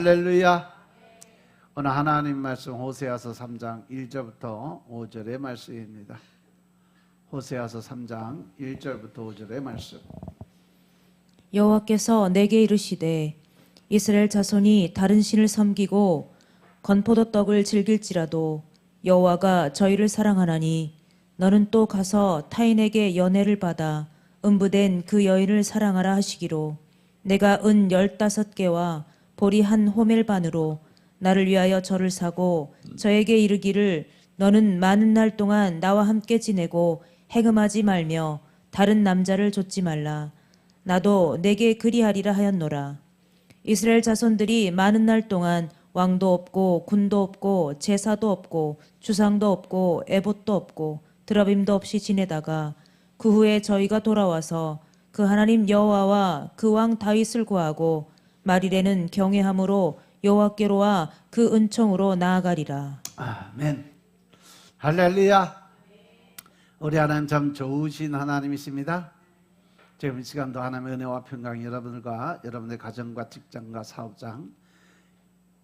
할렐루야. 오늘 하나님 말씀 호세아서 3장 1절부터 5절의 말씀입니다. 호세아서 3장 1절부터 5절의 말씀. 여호와께서 내게 이르시되 이스라엘 자손이 다른 신을 섬기고 건포도 떡을 즐길지라도 여호와가 저희를 사랑하나니 너는 또 가서 타인에게 연애를 받아 음부된 그 여인을 사랑하라 하시기로 내가 은 15개와 보리 한 호멜반으로 나를 위하여 저를 사고 저에게 이르기를 너는 많은 날 동안 나와 함께 지내고 행음하지 말며 다른 남자를 좇지 말라. 나도 내게 그리하리라 하였노라. 이스라엘 자손들이 많은 날 동안 왕도 없고 군도 없고 제사도 없고 주상도 없고 에봇도 없고 드라빔도 없이 지내다가 그 후에 저희가 돌아와서 그 하나님 여호와와 그 왕 다윗을 구하고 말일에는 경외함으로 여호와께로와 그 은총으로 나아가리라. 아멘. 할렐루야. 우리 하나님 참 좋으신 하나님이십니다. 지금 이 시간도 하나님의 은혜와 평강이 여러분과 여러분의 가정과 직장과 사업장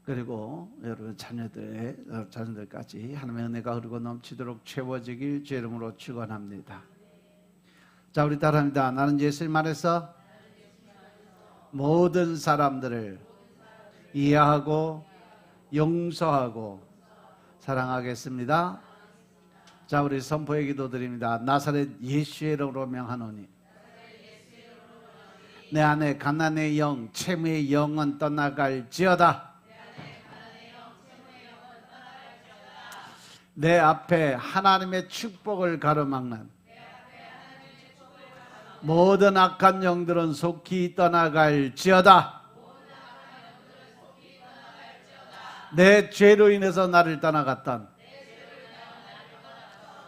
그리고 여러분 자녀들까지 하나님의 은혜가 흐르고 넘치도록 채워지길 주의 이름으로 축원합니다. 자, 우리 따라합니다. 나는 예수님 안에서 모든 사람들을 이해하고 용서하고 사랑하겠습니다. 자, 우리 선포의 기도 드립니다. 나사렛 예수의 이름으로 명하노니 내 안에 가난의 영, 채무의 영은 떠나갈지어다. 내 앞에 하나님의 축복을 가로막는 모든 악한 영들은 속히 떠나갈지어다. 내 죄로 인해서 나를 떠나갔던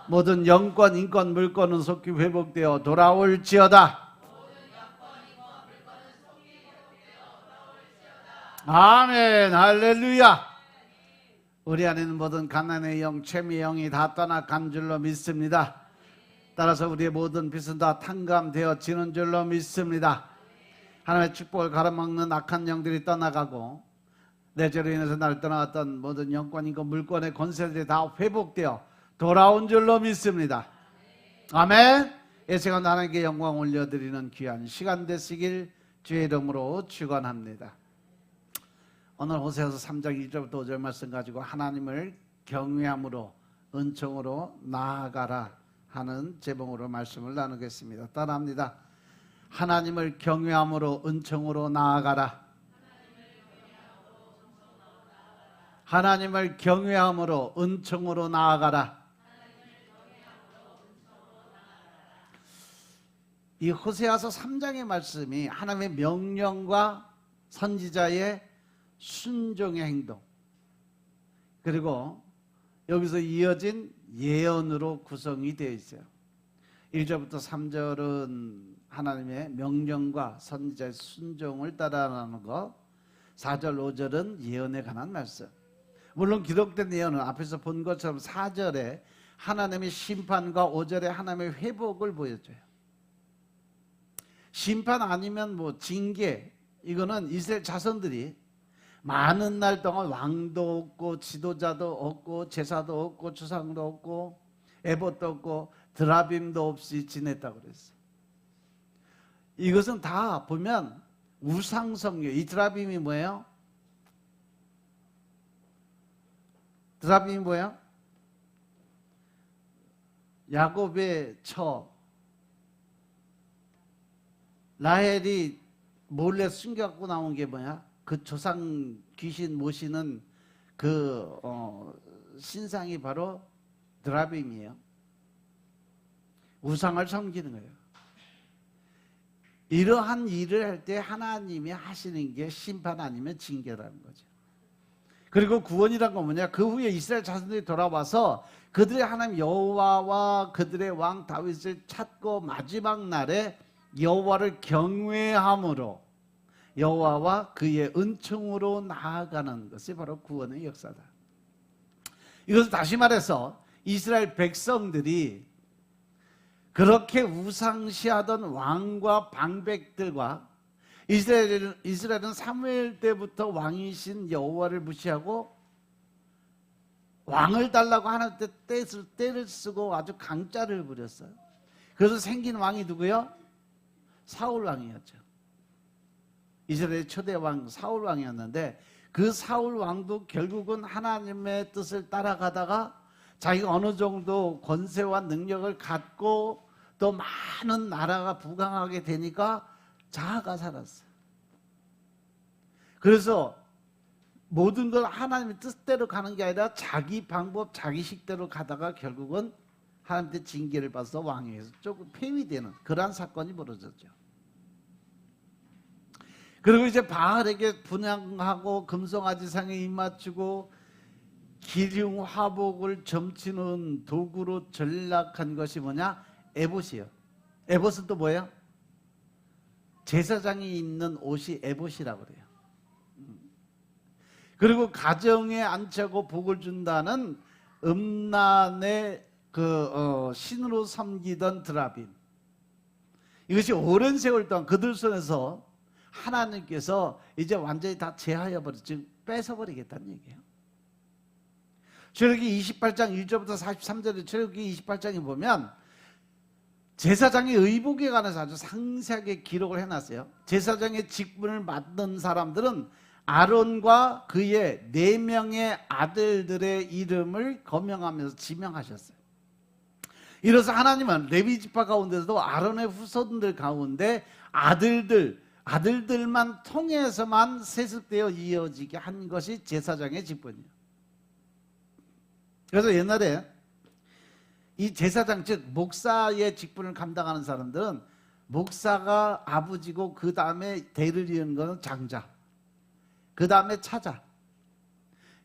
모든 영권, 인권, 물권은 속히 회복되어 돌아올지어다. 아멘. 할렐루야. 우리 안에는 모든 가난의 영, 채무의 영이 다 떠나간 줄로 믿습니다. 따라서 우리의 모든 빚은 다 탕감되어지는 줄로 믿습니다. 하나님의 축복을 가로막는 악한 영들이 떠나가고 내 죄로 인해서 나를 떠나갔던 모든 영권, 인권, 물권의 권세들이 다 회복되어 돌아온 줄로 믿습니다. 아멘. 이 시간 하나님께 영광 올려드리는 귀한 시간 되시길 주의 이름으로 축원합니다. 오늘 호세아서 3장 1절부터 5절 말씀 가지고 하나님을 경외함으로 은총으로 나아가라 하는 제목으로 말씀을 나누겠습니다. 따라합니다. 하나님을 경외함으로 은총으로 나아가라. 하나님을 경외함으로 은총으로 나아가라. 이 호세아서 3장의 말씀이 하나님의 명령과 선지자의 순종의 행동 그리고 여기서 이어진 예언으로 구성이 되어 있어요. 1절부터 3절은 하나님의 명령과 선지자의 순종을 따라가는 것, 4절, 5절은 예언에 관한 말씀. 물론 기록된 예언은 앞에서 본 것처럼 4절에 하나님의 심판과 5절에 하나님의 회복을 보여줘요. 심판 아니면 뭐 징계, 이거는 이스라엘 자손들이 많은 날 동안 왕도 없고 지도자도 없고 제사도 없고 주상도 없고 에봇도 없고 드라빔도 없이 지냈다고 그랬어요. 이것은 다 보면 우상성교. 이 드라빔이 뭐예요? 드라빔이 뭐예요? 야곱의 처 라헬이 몰래 숨겨갖고 나온 게 뭐야? 그 조상 귀신 모시는 그 신상이 바로 드라빔이에요. 우상을 섬기는 거예요. 이러한 일을 할 때 하나님이 하시는 게 심판 아니면 징계라는 거죠. 그리고 구원이란 건 뭐냐? 그 후에 이스라엘 자손들이 돌아와서 그들의 하나님 여호와와 그들의 왕 다윗을 찾고 마지막 날에 여호와를 경외함으로 여호와와 그의 은총으로 나아가는 것이 바로 구원의 역사다. 이것을 다시 말해서 이스라엘 백성들이 그렇게 우상시하던 왕과 방백들과 이스라엘은 사무엘 때부터 왕이신 여호와를 무시하고 왕을 달라고 하나님께 때를 쓰고 아주 강짜를 부렸어요. 그래서 생긴 왕이 누구요? 사울 왕이었죠. 이스라엘의 초대 왕 사울 왕이었는데 그 사울 왕도 결국은 하나님의 뜻을 따라가다가 자기가 어느 정도 권세와 능력을 갖고 또 많은 나라가 부강하게 되니까 자아가 살았어요. 그래서 모든 걸 하나님의 뜻대로 가는 게 아니라 자기 방법, 자기 식대로 가다가 결국은 하나님께 징계를 받아서 왕위에서 조금 폐위되는 그러한 사건이 벌어졌죠. 그리고 이제 바알에게 분향하고 금송아지상에 입맞추고 기륭 화복을 점치는 도구로 전락한 것이 뭐냐? 에봇이요. 에봇은 또 뭐예요? 제사장이 입는 옷이 에봇이라고 그래요. 그리고 가정에 안치하고 복을 준다는 음란의 신으로 섬기던 드라빔. 이것이 오랜 세월 동안 그들 손에서 하나님께서 이제 완전히 다 제하여 버렸죠. 즉 뺏어버리겠다는 얘기예요. 출애굽기 28장 1절부터 43절에 출애굽기 28장에 보면 제사장의 의복에 관해서 아주 상세하게 기록을 해놨어요. 제사장의 직분을 맡는 사람들은 아론과 그의 4명의 아들들의 이름을 거명하면서 지명하셨어요. 이로써 하나님은 레위 지파 가운데서도 아론의 후손들 가운데 아들들만 통해서만 세습되어 이어지게 한 것이 제사장의 직분이에요. 그래서 옛날에 이 제사장 즉 목사의 직분을 감당하는 사람들은 목사가 아버지고 그 다음에 대를 이은 것은 장자, 그 다음에 차자,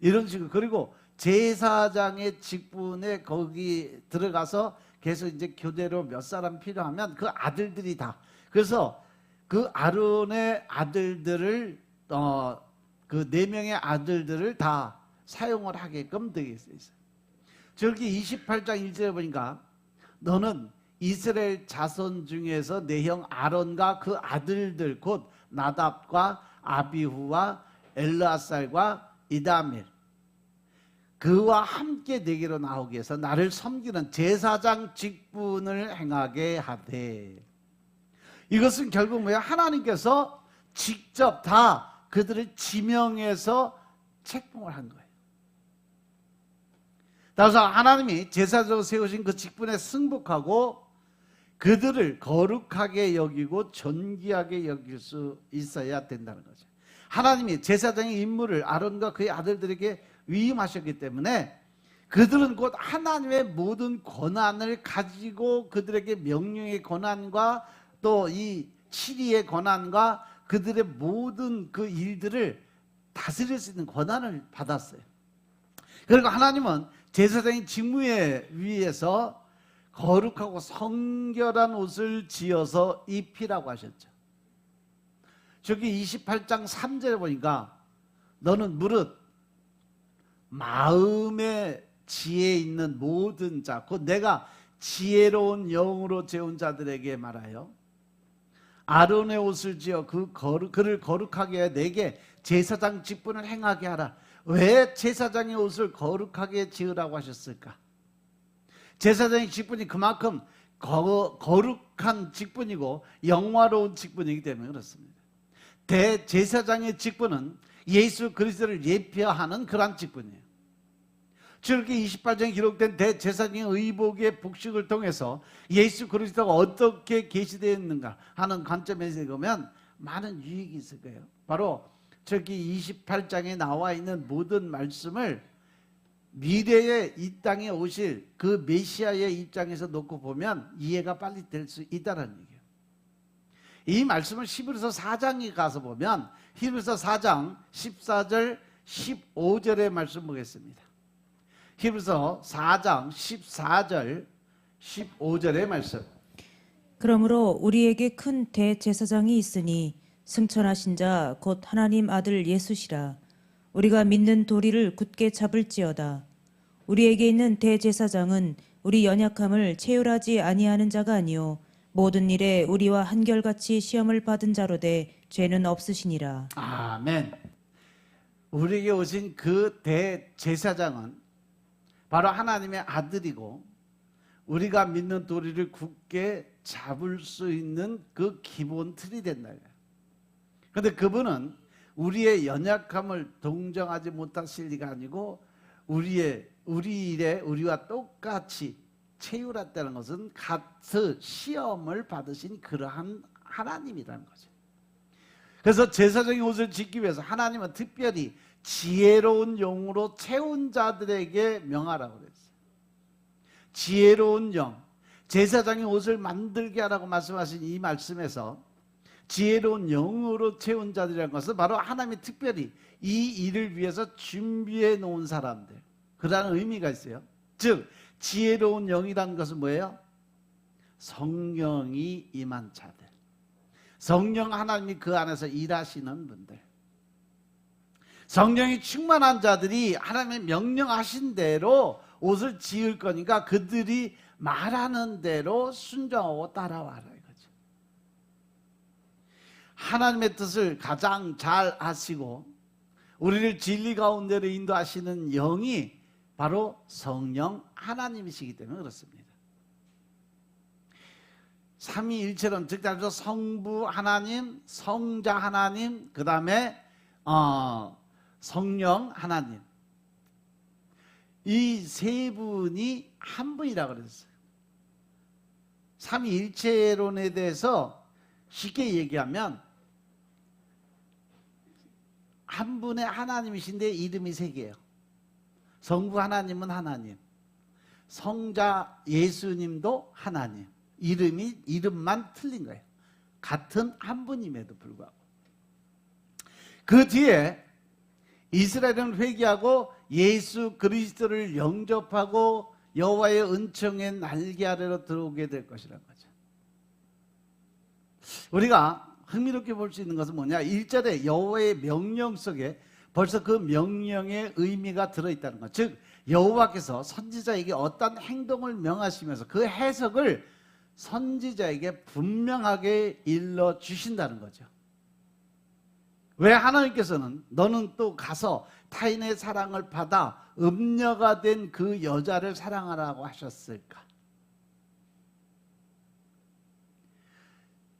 이런 식으로. 그리고 제사장의 직분에 거기 들어가서 계속 이제 교대로 몇 사람 필요하면 그 아들들이 다, 그래서 그 아론의 아들들을 그 4명의 아들들을 다 사용을 하게끔 되어 있어요. 저기 28장 1절에 보니까 너는 이스라엘 자손 중에서 내 형 아론과 그 아들들 곧 나답과 아비후와 엘르아살과 이다밀 그와 함께 내게로 나오기 위해서 나를 섬기는 제사장 직분을 행하게 하되. 이것은 결국 뭐야? 하나님께서 직접 다 그들을 지명해서 책봉을 한 거예요. 따라서 하나님이 제사장으로 세우신 그 직분에 승복하고 그들을 거룩하게 여기고 존귀하게 여길 수 있어야 된다는 거죠. 하나님이 제사장의 임무를 아론과 그의 아들들에게 위임하셨기 때문에 그들은 곧 하나님의 모든 권한을 가지고 그들에게 명령의 권한과 또 이 치리의 권한과 그들의 모든 그 일들을 다스릴 수 있는 권한을 받았어요. 그리고 하나님은 제사장의 직무에 위해서 거룩하고 성결한 옷을 지어서 입히라고 하셨죠. 저기 28장 3절에 보니까 너는 무릇 마음의 지혜 있는 모든 자, 곧 내가 지혜로운 영으로 재운 자들에게 말하여 아론의 옷을 지어 그를 거룩하게 해 내게 제사장 직분을 행하게 하라. 왜 제사장의 옷을 거룩하게 지으라고 하셨을까? 제사장의 직분이 그만큼 거룩한 직분이고 영화로운 직분이기 때문에 그렇습니다. 대제사장의 직분은 예수 그리스도를 예표하는 그러한 직분이에요. 출애굽기 28장에 기록된 대제사장의 의복의 복식을 통해서 예수 그리스도가 어떻게 계시되었는가 하는 관점에서 보면 많은 유익이 있을 거예요. 바로 저기 28장에 나와 있는 모든 말씀을 미래에 이 땅에 오실 그 메시아의 입장에서 놓고 보면 이해가 빨리 될 수 있다는 얘기예요. 이 말씀을 히브리서 4장에 가서 보면 히브리서 4장 14절 15절의 말씀 보겠습니다. 히브리서 4장 14절 15절의 말씀. 그러므로 우리에게 큰 대제사장이 있으니 승천하신 자 곧 하나님 아들 예수시라. 우리가 믿는 도리를 굳게 잡을지어다. 우리에게 있는 대제사장은 우리 연약함을 체휼하지 아니하는 자가 아니요 모든 일에 우리와 한결같이 시험을 받은 자로되 죄는 없으시니라. 아멘. 우리에게 오신 그 대제사장은 바로 하나님의 아들이고 우리가 믿는 도리를 굳게 잡을 수 있는 그 기본 틀이 된다. 그런데 그분은 우리의 연약함을 동정하지 못하실 리가 아니고 우리 일에 우리와 똑같이 채울했다는 것은 같은 시험을 받으신 그러한 하나님이라는 거죠. 그래서 제사장의 옷을 짓기 위해서 하나님은 특별히 지혜로운 영으로 채운 자들에게 명하라고 그랬어요. 지혜로운 영, 제사장의 옷을 만들게 하라고 말씀하신 이 말씀에서 지혜로운 영으로 채운 자들이라는 것은 바로 하나님이 특별히 이 일을 위해서 준비해 놓은 사람들, 그러한 의미가 있어요. 즉 지혜로운 영이라는 것은 뭐예요? 성령이 임한 자들, 성령 하나님이 그 안에서 일하시는 분들, 성령이 충만한 자들이 하나님의 명령하신 대로 옷을 지을 거니까 그들이 말하는 대로 순종하고 따라와라 이거죠. 하나님의 뜻을 가장 잘 아시고 우리를 진리 가운데로 인도하시는 영이 바로 성령 하나님이시기 때문에 그렇습니다. 삼위일체론, 즉 성부 하나님, 성자 하나님, 그 다음에 성령 하나님, 이 세 분이 한 분이라고 그랬어요. 삼위일체론에 대해서 쉽게 얘기하면 한 분의 하나님이신데 이름이 세 개예요. 성부 하나님은 하나님, 성자 예수님도 하나님, 이름만 틀린 거예요. 같은 한 분임에도 불구하고. 그 뒤에 이스라엘은 회개하고 예수 그리스도를 영접하고 여호와의 은총의 날개 아래로 들어오게 될 것이라는 거죠. 우리가 흥미롭게 볼 수 있는 것은 뭐냐? 1절에 여호와의 명령 속에 벌써 그 명령의 의미가 들어있다는 것. 즉 여호와께서 선지자에게 어떤 행동을 명하시면서 그 해석을 선지자에게 분명하게 일러주신다는 거죠. 왜 하나님께서는 너는 또 가서 타인의 사랑을 받아 음녀가 된 그 여자를 사랑하라고 하셨을까?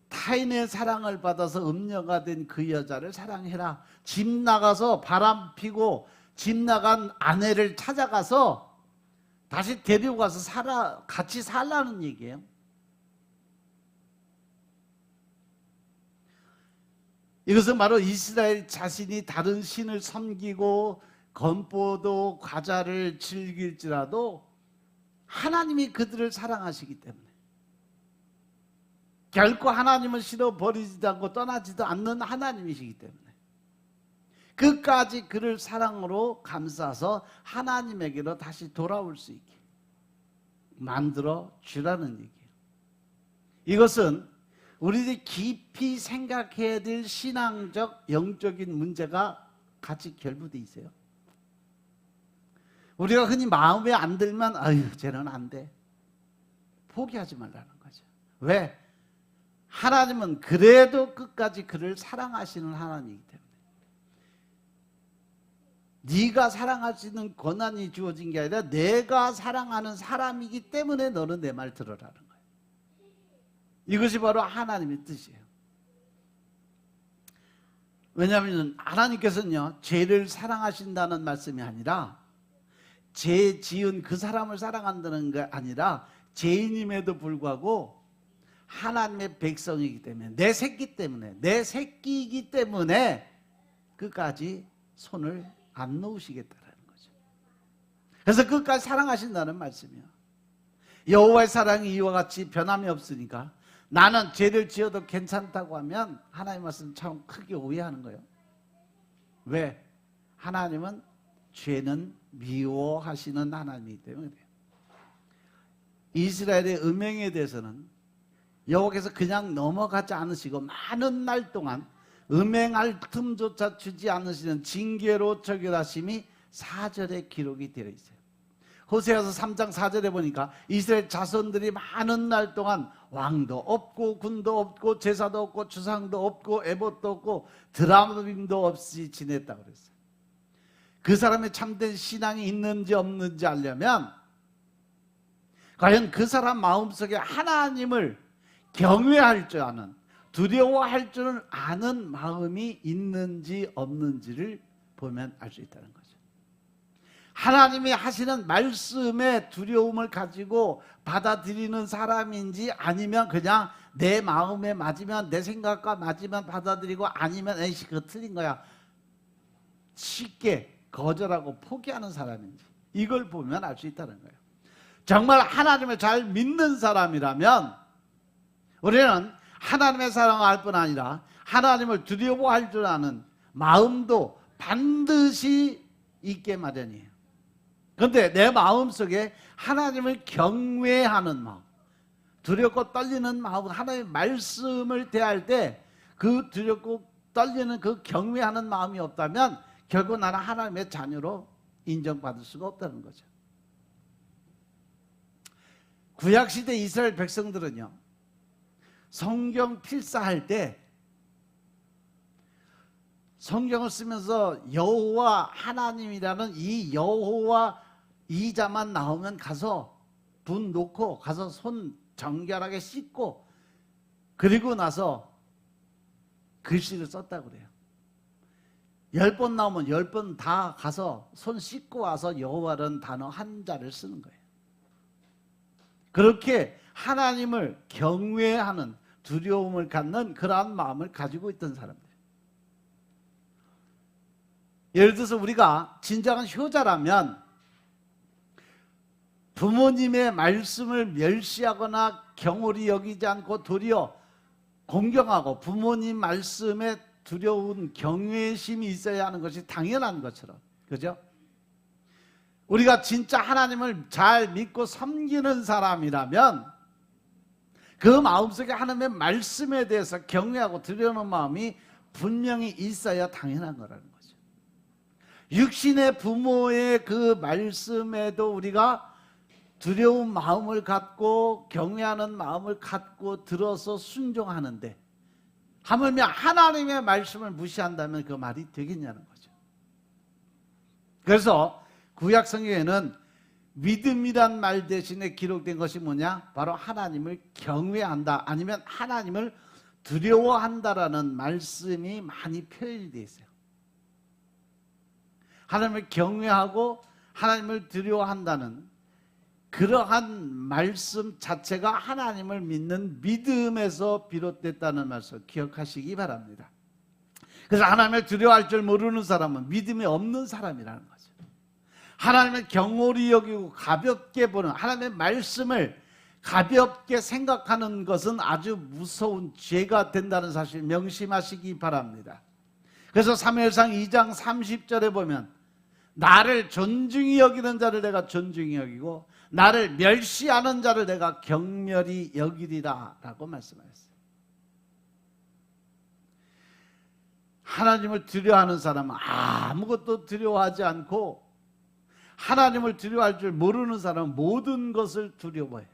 타인의 사랑을 받아서 음녀가 된 그 여자를 사랑해라. 집 나가서 바람 피고 집 나간 아내를 찾아가서 다시 데리고 가서 같이 살라는 얘기예요. 이것은 바로 이스라엘 자신이 다른 신을 섬기고 건포도 과자를 즐길지라도 하나님이 그들을 사랑하시기 때문에, 결코 하나님을 싫어버리지도 않고 떠나지도 않는 하나님이시기 때문에 끝까지 그를 사랑으로 감싸서 하나님에게로 다시 돌아올 수 있게 만들어 주라는 얘기예요. 이것은 우리들이 깊이 생각해야 될 신앙적 영적인 문제가 같이 결부되어 있어요. 우리가 흔히 마음에 안 들면 아유 쟤는 안 돼, 포기하지 말라는 거죠. 왜? 하나님은 그래도 끝까지 그를 사랑하시는 하나님이기 때문에, 네가 사랑할 수 있는 권한이 주어진 게 아니라 내가 사랑하는 사람이기 때문에 너는 내 말 들어라는 거예요. 이것이 바로 하나님의 뜻이에요. 왜냐하면 하나님께서는요, 죄를 사랑하신다는 말씀이 아니라 죄 지은 그 사람을 사랑한다는 게 아니라 죄인임에도 불구하고 하나님의 백성이기 때문에, 내 새끼이기 때문에 끝까지 손을 안 놓으시겠다는 거죠. 그래서 끝까지 사랑하신다는 말씀이에요. 여호와의 사랑이 이와 같이 변함이 없으니까 나는 죄를 지어도 괜찮다고 하면 하나님 말씀 참 크게 오해하는 거예요. 왜? 하나님은 죄는 미워하시는 하나님이기 때문에 그래요. 이스라엘의 음행에 대해서는 여호와께서 그냥 넘어가지 않으시고 많은 날 동안 음행할 틈조차 주지 않으시는 징계로 처결하심이 4절에 기록이 되어 있어요. 호세아서 3장 4절에 보니까 이스라엘 자손들이 많은 날 동안 왕도 없고 군도 없고 제사도 없고 주상도 없고 에봇도 없고 드라빔도 없이 지냈다고 그랬어요. 그 사람의 참된 신앙이 있는지 없는지 알려면 과연 그 사람 마음속에 하나님을 경외할 줄 아는, 두려워할 줄 아는 마음이 있는지 없는지를 보면 알 수 있다는 거죠. 하나님이 하시는 말씀에 두려움을 가지고 받아들이는 사람인지, 아니면 그냥 내 마음에 맞으면, 내 생각과 맞으면 받아들이고, 아니면 에이씨 그거 틀린 거야 쉽게 거절하고 포기하는 사람인지, 이걸 보면 알 수 있다는 거예요. 정말 하나님을 잘 믿는 사람이라면 우리는 하나님의 사랑을 알 뿐 아니라 하나님을 두려워할 줄 아는 마음도 반드시 있게 마련이에요. 그런데 내 마음속에 하나님을 경외하는 마음, 두렵고 떨리는 마음, 하나님의 말씀을 대할 때 그 두렵고 떨리는 그 경외하는 마음이 없다면 결국 나는 하나님의 자녀로 인정받을 수가 없다는 거죠. 구약시대 이스라엘 백성들은요, 성경 필사할 때 성경을 쓰면서 여호와 하나님이라는 이 여호와 이자만 나오면 가서 분 놓고 가서 손 정결하게 씻고 그리고 나서 글씨를 썼다고 그래요. 10번 나오면 10번 다 가서 손 씻고 와서 여호와라는 단어 한 자를 쓰는 거예요. 그렇게 하나님을 경외하는, 두려움을 갖는 그러한 마음을 가지고 있던 사람들. 예를 들어서 우리가 진정한 효자라면 부모님의 말씀을 멸시하거나 경홀히 여기지 않고 도리어 공경하고 부모님 말씀에 두려운 경외심이 있어야 하는 것이 당연한 것처럼, 그죠? 우리가 진짜 하나님을 잘 믿고 섬기는 사람이라면 그 마음속에 하나님의 말씀에 대해서 경외하고 두려워하는 마음이 분명히 있어야 당연한 거라는 거죠. 육신의 부모의 그 말씀에도 우리가 두려운 마음을 갖고 경외하는 마음을 갖고 들어서 순종하는데, 하물며 하나님의 말씀을 무시한다면 그 말이 되겠냐는 거죠. 그래서 구약 성경에는 믿음이란 말 대신에 기록된 것이 뭐냐? 바로 하나님을 경외한다, 아니면 하나님을 두려워한다라는 말씀이 많이 표현이 되어 있어요. 하나님을 경외하고 하나님을 두려워한다는 그러한 말씀 자체가 하나님을 믿는 믿음에서 비롯됐다는 말씀 기억하시기 바랍니다. 그래서 하나님을 두려워할 줄 모르는 사람은 믿음이 없는 사람이라는 거죠. 하나님을 경홀히 여기고 가볍게 보는, 하나님의 말씀을 가볍게 생각하는 것은 아주 무서운 죄가 된다는 사실 명심하시기 바랍니다. 그래서 사무엘상 2장 30절에 보면 나를 존중히 여기는 자를 내가 존중히 여기고 나를 멸시하는 자를 내가 경멸히 여기리라 라고 말씀하셨어요. 하나님을 두려워하는 사람은 아무것도 두려워하지 않고, 하나님을 두려워할 줄 모르는 사람은 모든 것을 두려워해요.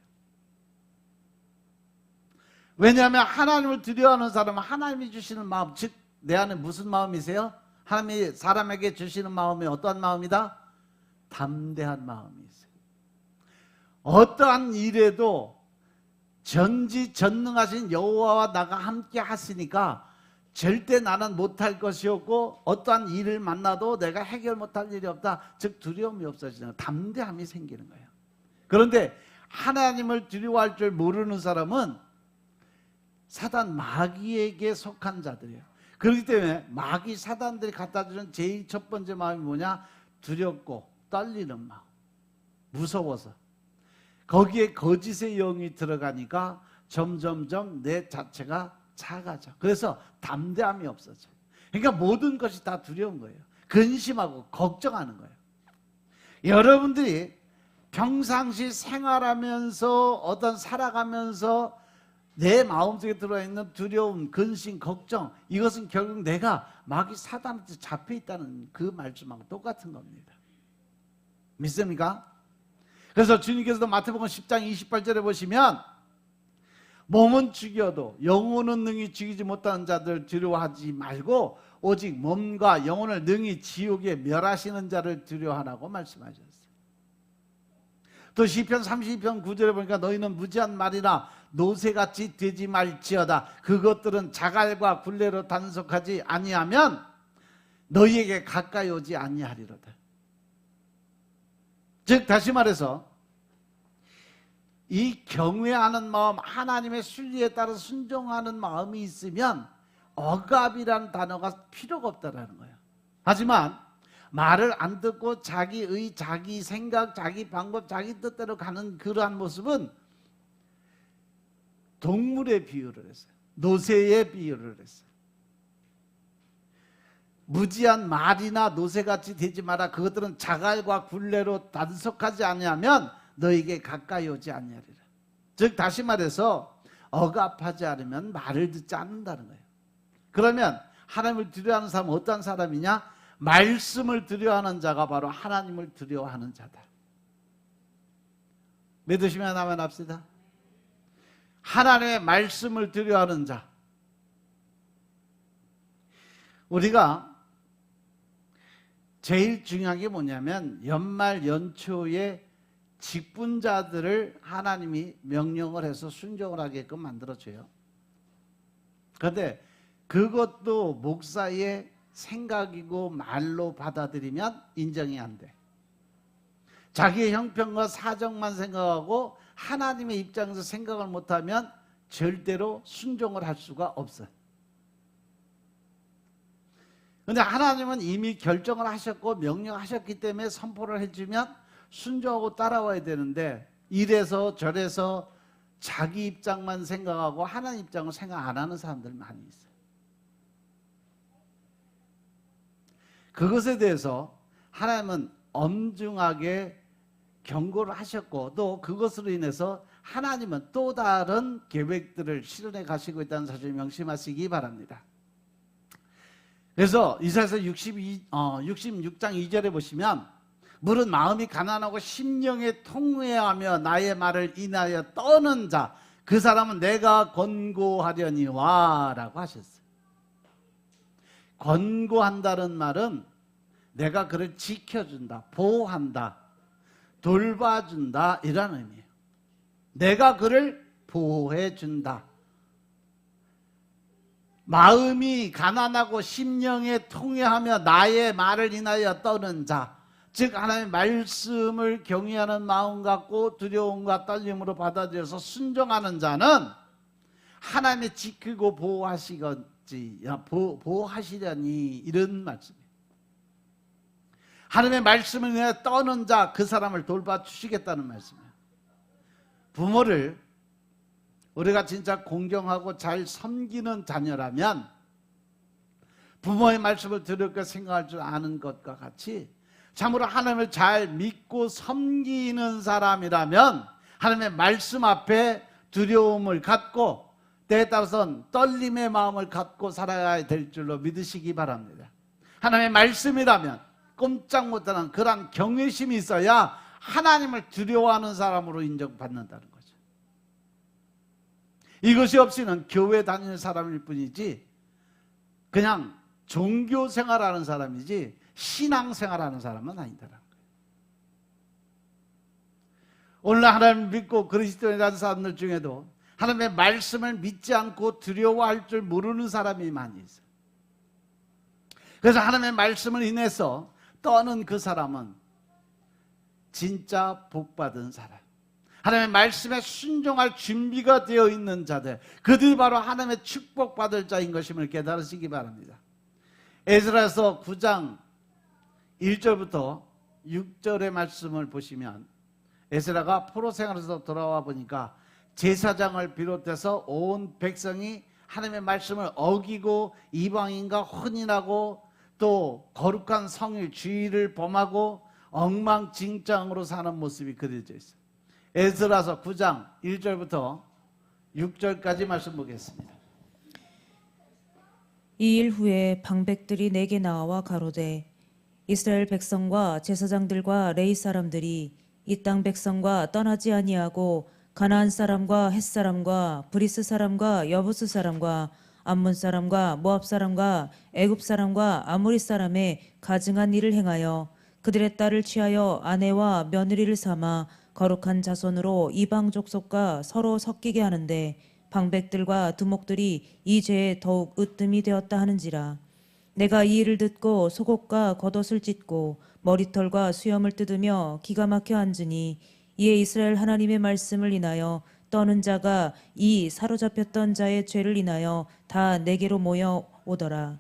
왜냐하면 하나님을 두려워하는 사람은 하나님이 주시는 마음, 즉 내 안에 무슨 마음이세요? 하나님이 사람에게 주시는 마음이 어떠한 마음이다? 담대한 마음이 있어요. 어떠한 일에도 전지전능하신 여호와와 나가 함께 하시니까 절대 나는 못할 것이 없고, 어떠한 일을 만나도 내가 해결 못할 일이 없다, 즉 두려움이 없어지는 거예요. 담대함이 생기는 거예요. 그런데 하나님을 두려워할 줄 모르는 사람은 사단 마귀에게 속한 자들이에요. 그렇기 때문에 마귀 사단들이 갖다 주는 제일 첫 번째 마음이 뭐냐? 두렵고 떨리는 마음, 무서워서. 거기에 거짓의 영이 들어가니까 점점점 내 자체가 작아져. 그래서 담대함이 없어져. 그러니까 모든 것이 다 두려운 거예요. 근심하고 걱정하는 거예요. 여러분들이 평상시 생활하면서 살아가면서 내 마음속에 들어있는 두려움, 근심, 걱정, 이것은 결국 내가 마귀 사단한테 잡혀있다는 그 말씀하고 똑같은 겁니다. 믿습니까? 그래서 주님께서도 마태복음 10장 28절에 보시면 몸은 죽여도 영혼은 능히 죽이지 못하는 자들 두려워하지 말고 오직 몸과 영혼을 능히 지옥에 멸하시는 자를 두려워하라고 말씀하셨어요. 또 시편 32편 9절에 보니까 너희는 무지한 말이나 노새같이 되지 말지어다. 그것들은 자갈과 굴레로 단속하지 아니하면 너희에게 가까이 오지 아니하리로다. 즉 다시 말해서 이 경외하는 마음, 하나님의 순리에 따라 순종하는 마음이 있으면 억압이라는 단어가 필요가 없다라는 거예요. 하지만 말을 안 듣고 자기의 자기 생각, 자기 방법, 자기 뜻대로 가는 그러한 모습은 동물의 비유를 했어요. 노새의 비유를 했어요. 무지한 말이나 노새같이 되지 마라. 그것들은 자갈과 굴레로 단속하지 아니하면 너에게 가까이 오지 아니하리라. 즉 다시 말해서 억압하지 않으면 말을 듣지 않는다는 거예요. 그러면 하나님을 두려워하는 사람은 어떤 사람이냐? 말씀을 두려워하는 자가 바로 하나님을 두려워하는 자다. 믿으시면 아멘 합시다. 하나님의 말씀을 두려워하는 자. 우리가 제일 중요한 게 뭐냐면 연말 연초에 직분자들을 하나님이 명령을 해서 순종을 하게끔 만들어줘요. 그런데 그것도 목사의 생각이고 말로 받아들이면 인정이 안 돼. 자기의 형편과 사정만 생각하고 하나님의 입장에서 생각을 못하면 절대로 순종을 할 수가 없어요. 그런데 하나님은 이미 결정을 하셨고 명령하셨기 때문에 선포를 해주면 순종하고 따라와야 되는데 이래서 저래서 자기 입장만 생각하고 하나님 입장을 생각 안 하는 사람들 많이 있어요. 그것에 대해서 하나님은 엄중하게 경고를 하셨고 또 그것으로 인해서 하나님은 또 다른 계획들을 실현해 가시고 있다는 사실을 명심하시기 바랍니다. 그래서 이사야서 66장 2절에 보시면 물은 마음이 가난하고 심령에 통회하며 나의 말을 인하여 떠는 자 그 사람은 내가 권고하려니와 라고 하셨어요. 권고한다는 말은 내가 그를 지켜준다, 보호한다, 돌봐준다 이런 의미예요. 내가 그를 보호해준다. 마음이 가난하고 심령에 통회하며 나의 말을 인하여 떠는 자, 즉 하나님의 말씀을 경외하는 마음 갖고 두려움과 떨림으로 받아들여서 순종하는 자는 하나님이 지키고 보호하시려니 이런 말씀이에요. 하나님의 말씀을 인하여 떠는 자, 그 사람을 돌봐주시겠다는 말씀이에요. 부모를 우리가 진짜 공경하고 잘 섬기는 자녀라면 부모의 말씀을 들을 것 생각할 줄 아는 것과 같이 참으로 하나님을 잘 믿고 섬기는 사람이라면 하나님의 말씀 앞에 두려움을 갖고 때에 따라서는 떨림의 마음을 갖고 살아야 될 줄로 믿으시기 바랍니다. 하나님의 말씀이라면 꼼짝 못하는 그러한 경외심이 있어야 하나님을 두려워하는 사람으로 인정받는다는 거죠. 이것이 없이는 교회 다니는 사람일 뿐이지 그냥 종교 생활하는 사람이지 신앙 생활하는 사람은 아니다라는 거예요. 오늘날 하나님을 믿고 그리스도인이라는 사람들 중에도 하나님의 말씀을 믿지 않고 두려워할 줄 모르는 사람이 많이 있어요. 그래서 하나님의 말씀을 인해서 떠는 그 사람은 진짜 복받은 사람, 하나님의 말씀에 순종할 준비가 되어 있는 자들, 그들이 바로 하나님의 축복받을 자인 것임을 깨달으시기 바랍니다. 에스라서 9장 1절부터 6절의 말씀을 보시면 에스라가 포로 생활에서 돌아와 보니까 제사장을 비롯해서 온 백성이 하나님의 말씀을 어기고 이방인과 혼인하고 또 거룩한 성일 주의를 범하고 엉망진창으로 사는 모습이 그려져 있어요. 에스라서 9장 1절부터 6절까지 말씀 보겠습니다. 이 일 후에 방백들이 내게 나와 가로되 이스라엘 백성과 제사장들과 레위 사람들이 이 땅 백성과 떠나지 아니하고 가나안 사람과 헷 사람과 브리스 사람과 여부스 사람과 암몬 사람과 모압 사람과 애굽 사람과 아모리 사람의 가증한 일을 행하여 그들의 딸을 취하여 아내와 며느리를 삼아 거룩한 자손으로 이방 족속과 서로 섞이게 하는데 방백들과 두목들이 이 죄에 더욱 으뜸이 되었다 하는지라. 내가 이 일을 듣고 속옷과 겉옷을 찢고 머리털과 수염을 뜯으며 기가 막혀 앉으니 이에 이스라엘 하나님의 말씀을 인하여 떠는 자가 이 사로잡혔던 자의 죄를 인하여 다 내게로 모여 오더라.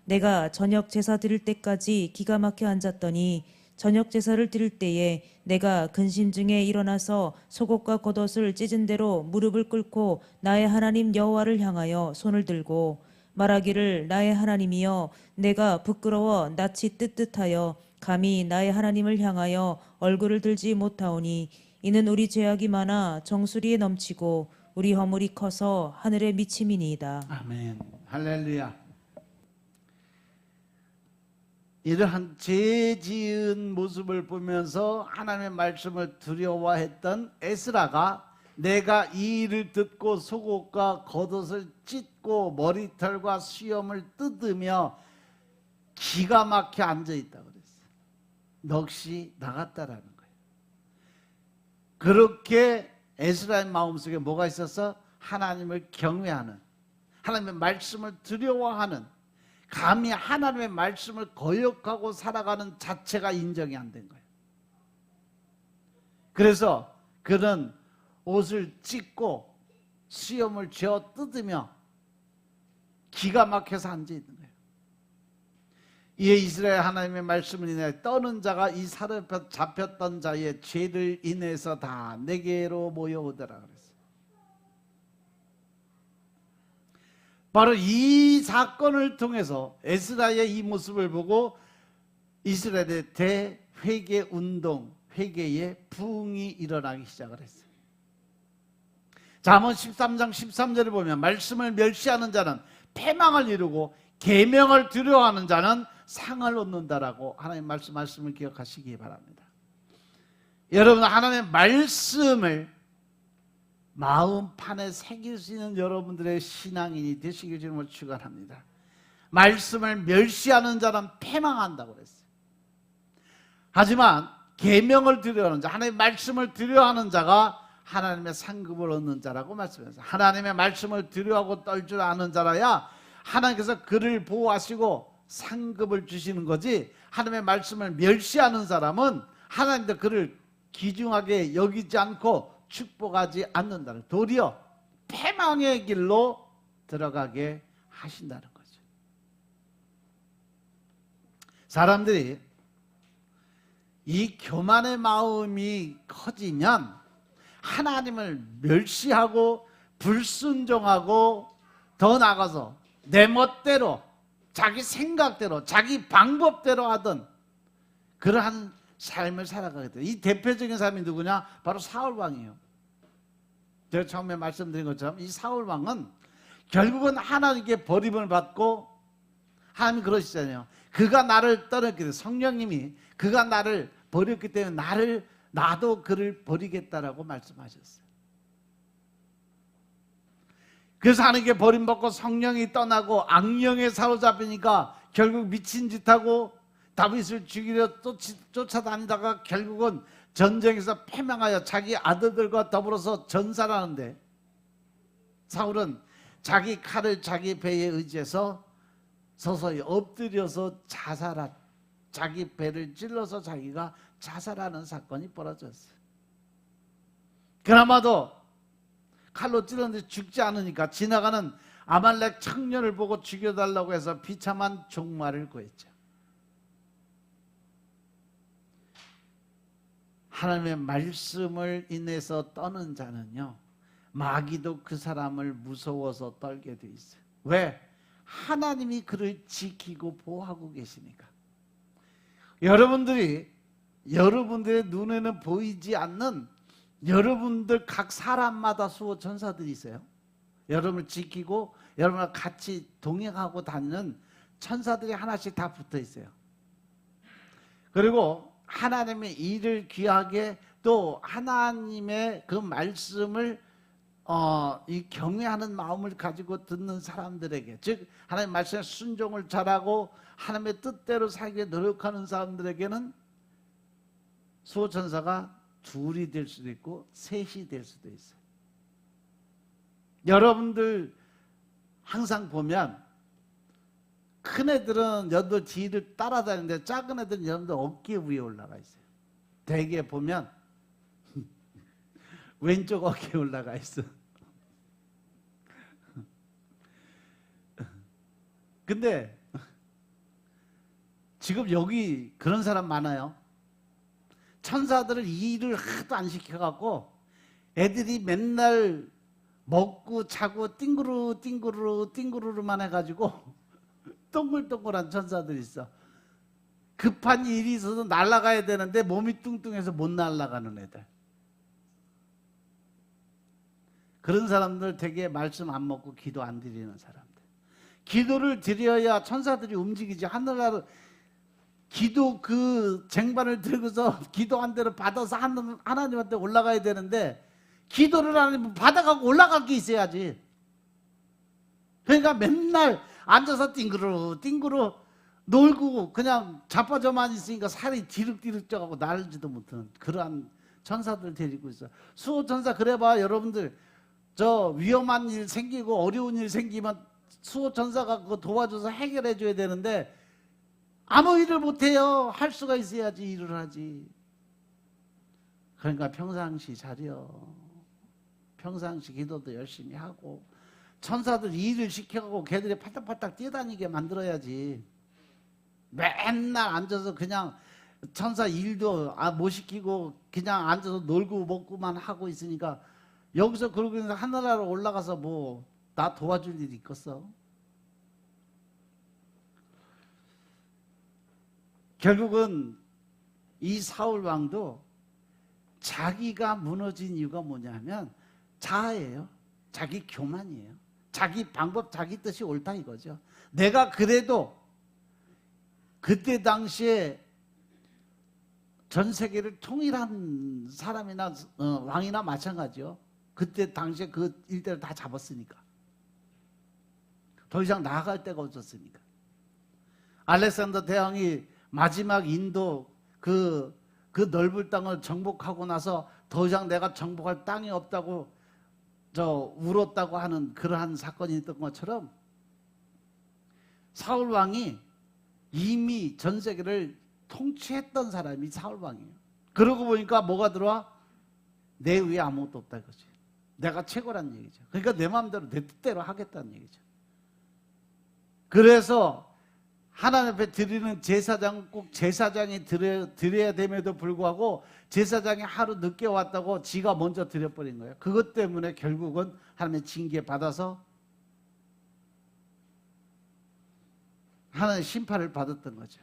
내가 저녁 제사 드릴 때까지 기가 막혀 앉았더니 저녁 제사를 드릴 때에 내가 근심 중에 일어나서 속옷과 겉옷을 찢은 대로 무릎을 꿇고 나의 하나님 여호와를 향하여 손을 들고 말하기를 나의 하나님이여 내가 부끄러워 낯이 뜨뜻하여 감히 나의 하나님을 향하여 얼굴을 들지 못하오니 이는 우리 죄악이 많아 정수리에 넘치고 우리 허물이 커서 하늘에 미침이니이다. 아멘. 할렐루야. 이러한 죄 지은 모습을 보면서 하나님의 말씀을 두려워했던 에스라가 내가 이 일을 듣고 속옷과 겉옷을 찢고 머리털과 수염을 뜯으며 기가 막혀 앉아있다고 그랬어요. 넋이 나갔다라는 거예요. 그렇게 에스라의 마음속에 뭐가 있어서 하나님을 경외하는, 하나님의 말씀을 두려워하는, 감히 하나님의 말씀을 거역하고 살아가는 자체가 인정이 안 된 거예요. 그래서 그는 옷을 찢고 수염을 쥐어 뜯으며 기가 막혀서 앉아있는 거예요. 이에 이스라엘 하나님의 말씀을 인해 떠는 자가 이 사로잡혔던 자의 죄를 인해서 다 내게로 모여오더라 그랬어요. 바로 이 사건을 통해서 에스라의 이 모습을 보고 이스라엘의 대회개 운동, 회개의 부흥이 일어나기 시작을 했어요. 잠언 13장 13절을 보면 말씀을 멸시하는 자는 패망을 이루고 계명을 두려워하는 자는 상을 얻는다라고 하나님 말씀을 기억하시기 바랍니다. 여러분, 하나님의 말씀을 마음판에 새길 수 있는 여러분들의 신앙인이 되시길 주님을 축원합니다. 말씀을 멸시하는 자는 패망한다고 그랬어요. 하지만 계명을 두려워하는 자, 하나님의 말씀을 두려워하는 자가 하나님의 상급을 얻는 자라고 말씀했어요. 하나님의 말씀을 두려워하고 떨 줄 아는 자라야 하나님께서 그를 보호하시고 상급을 주시는 거지, 하나님의 말씀을 멸시하는 사람은 하나님도 그를 귀중하게 여기지 않고 축복하지 않는다는, 도리어 패망의 길로 들어가게 하신다는 거죠. 사람들이 이 교만의 마음이 커지면 하나님을 멸시하고 불순종하고 더 나아가서 내 멋대로 자기 생각대로 자기 방법대로 하던 그러한 삶을 살아가게 돼요. 이 대표적인 사람이 누구냐? 바로 사울왕이에요. 제가 처음에 말씀드린 것처럼 이 사울왕은 결국은 하나님께 버림을 받고, 하나님이 그러시잖아요. 그가 나를 떠났기 때문에, 성령님이 그가 나를 버렸기 때문에 나도 그를 버리겠다라고 말씀하셨어요. 그래서 하나님께 버림받고 성령이 떠나고 악령에 사로잡히니까 결국 미친 짓하고 다윗을 죽이려 쫓아다니다가 결국은 전쟁에서 패망하여 자기 아들들과 더불어서 전사를 하는데, 사울은 자기 칼을 자기 배에 의지해서 서서히 엎드려서 자기 배를 찔러서 자기가 자살하는 사건이 벌어졌어요. 그나마도 칼로 찔렀는데 죽지 않으니까 지나가는 아말렉 청년을 보고 죽여달라고 해서 비참한 종말을 구했죠. 하나님의 말씀을 인해서 떠는 자는요, 마귀도 그 사람을 무서워서 떨게 돼 있어요. 왜? 하나님이 그를 지키고 보호하고 계시니까. 여러분들의 눈에는 보이지 않는 여러분들 각 사람마다 수호 천사들이 있어요. 여러분을 지키고 여러분과 같이 동행하고 다니는 천사들이 하나씩 다 붙어 있어요. 그리고 하나님의 일을 귀하게 또 하나님의 그 말씀을 이 경외하는 마음을 가지고 듣는 사람들에게, 즉 하나님 말씀에 순종을 잘하고 하나님의 뜻대로 살기 노력하는 사람들에게는 수호천사가 둘이 될 수도 있고 셋이 될 수도 있어요. 여러분들 항상 보면 큰 애들은 여러분들 뒤를 따라다니는데 작은 애들은 여러분들 어깨 위에 올라가 있어요. 대개 보면 왼쪽 어깨에 올라가 있어. 근데 지금 여기 그런 사람 많아요. 천사들을 일을 하도 안 시켜갖고 애들이 맨날 먹고 자고 띵구르 띵구르 띵구르만 해가지고 동글동글한 천사들이 있어. 급한 일이 있어서 날아가야 되는데 몸이 뚱뚱해서 못 날아가는 애들. 그런 사람들 되게 말씀 안 먹고 기도 안 드리는 사람들. 기도를 드려야 천사들이 움직이지. 하늘나라 기도 그 쟁반을 들고서 기도한 대로 받아서 하나님한테 올라가야 되는데 기도를 안 하면 받아가고 올라갈 게 있어야지. 그러니까 맨날 앉아서 띵그루 띵그루 놀고 그냥 자빠져만 있으니까 살이 디륵디륵 쪄가고 날지도 못하는 그러한 천사들 데리고 있어. 수호천사 그래봐. 여러분들 저 위험한 일 생기고 어려운 일 생기면 수호천사가 그거 도와줘서 해결해 줘야 되는데 아무 일을 못해요. 할 수가 있어야지 일을 하지. 그러니까 평상시 잘려. 평상시 기도도 열심히 하고 천사들 일을 시켜가고 걔들이 팔딱팔딱 뛰어다니게 만들어야지. 맨날 앉아서 그냥 천사 일도 못 시키고 그냥 앉아서 놀고 먹고만 하고 있으니까 여기서 그러고 있는데 하늘나라로 올라가서 뭐 나 도와줄 일이 있겠어? 결국은 이 사울 왕도 자기가 무너진 이유가 뭐냐면 자아예요. 자기 교만이에요. 자기 방법, 자기 뜻이 옳다 이거죠. 내가 그래도 그때 당시에 전 세계를 통일한 사람이나 왕이나 마찬가지요. 그때 당시에 그 일대를 다 잡았으니까. 더 이상 나아갈 데가 없었으니까. 알렉산더 대왕이 마지막 인도 그 넓은 땅을 정복하고 나서 더 이상 내가 정복할 땅이 없다고 울었다고 하는 그러한 사건이 있던 것처럼 사울 왕이 이미 전 세계를 통치했던 사람이 사울 왕이에요. 그러고 보니까 뭐가 들어와? 내 위에 아무것도 없다 이거지. 내가 최고란 얘기죠. 그러니까 내 마음대로 내 뜻대로 하겠다는 얘기죠. 그래서 하나님 앞에 드리는 제사장 꼭 제사장이 드려야 됨에도 불구하고 제사장이 하루 늦게 왔다고 지가 먼저 드려버린 거예요. 그것 때문에 결국은 하나님의 징계 받아서 하나님의 심판을 받았던 거죠.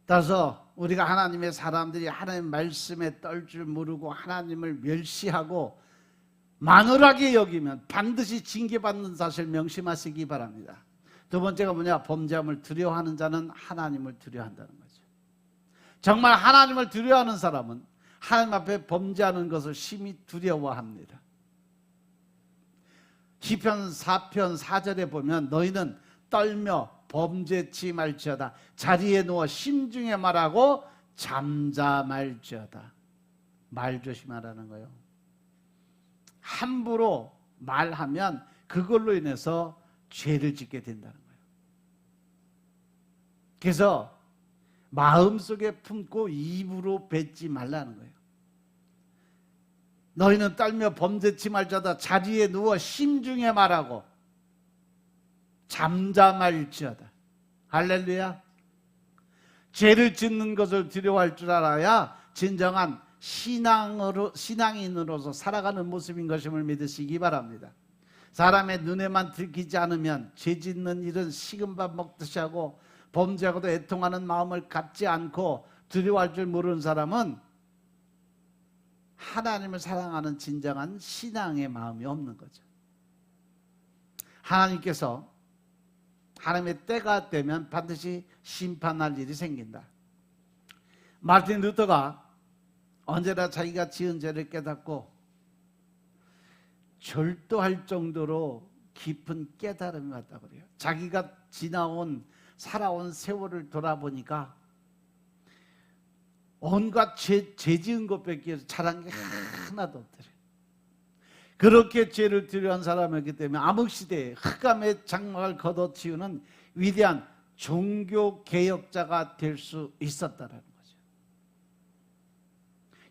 따라서 우리가 하나님의 사람들이 하나님의 말씀에 떨 줄 모르고 하나님을 멸시하고 만홀하게 여기면 반드시 징계받는 사실 명심하시기 바랍니다. 두 번째가 뭐냐? 범죄함을 두려워하는 자는 하나님을 두려워한다는 거죠. 정말 하나님을 두려워하는 사람은 하나님 앞에 범죄하는 것을 심히 두려워합니다. 시편 4편 4절에 보면 너희는 떨며 범죄치 말지어다. 자리에 누워 심중에 말하고 잠잠할지어다. 말 조심하라는 거예요. 함부로 말하면 그걸로 인해서 죄를 짓게 된다는 거예요. 그래서 마음속에 품고 입으로 뱉지 말라는 거예요. 너희는 떨며 범죄치 말자다. 자리에 누워 심중에 말하고 잠잠할지어다. 할렐루야. 죄를 짓는 것을 두려워할 줄 알아야 진정한 신앙인으로서 살아가는 모습인 것임을 믿으시기 바랍니다. 사람의 눈에만 들키지 않으면 죄 짓는 일은 식은 밥 먹듯이 하고 범죄하고도 애통하는 마음을 갖지 않고 두려워할 줄 모르는 사람은 하나님을 사랑하는 진정한 신앙의 마음이 없는 거죠. 하나님께서 하나님의 때가 되면 반드시 심판할 일이 생긴다. 마틴 루터가 언제나 자기가 지은 죄를 깨닫고 절도할 정도로 깊은 깨달음이 왔다고 그래요. 자기가 살아온 세월을 돌아보니까 온갖 죄 지은 것밖에 잘한 게 하나도 없더래요. 그렇게 죄를 두려운 사람이기 때문에 암흑시대에 흑암의 장막을 걷어치우는 위대한 종교개혁자가 될 수 있었다는 거죠.